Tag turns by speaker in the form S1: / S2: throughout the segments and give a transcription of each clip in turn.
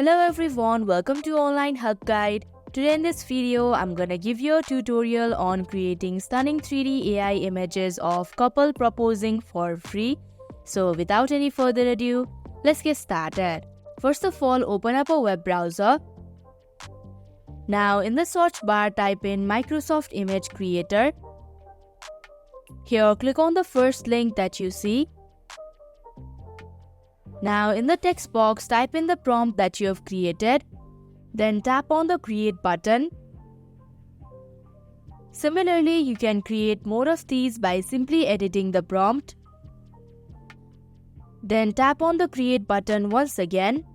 S1: Hello everyone, welcome to Online Help Guide. Today in this video, I'm gonna give you a tutorial on creating stunning 3D AI images of couple proposing for free. So without any further ado, let's get started. First of all, open up a web browser. Now in the search bar, type in Microsoft Image Creator. Here, click on the first link that you see. Now in the text box, type in the prompt that you have created. Then tap on the Create button. Similarly, you can create more of these by simply editing the prompt. Then tap on the Create button once again.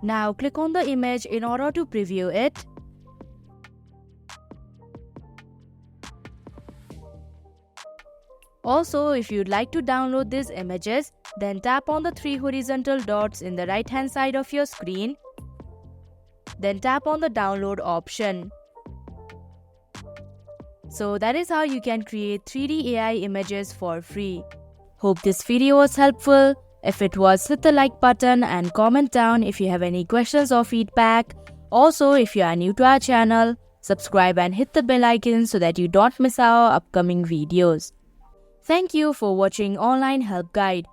S1: Now click on the image in order to preview it. Also, if you'd like to download these images, then tap on the 3 horizontal dots in the right hand side of your screen. Then tap on the download option. So that is how you can create 3D AI images for free. Hope this video was helpful. If it was, hit the like button and comment down if you have any questions or feedback. Also, if you are new to our channel, subscribe and hit the bell icon so that you don't miss our upcoming videos. Thank you for watching Online Help Guide.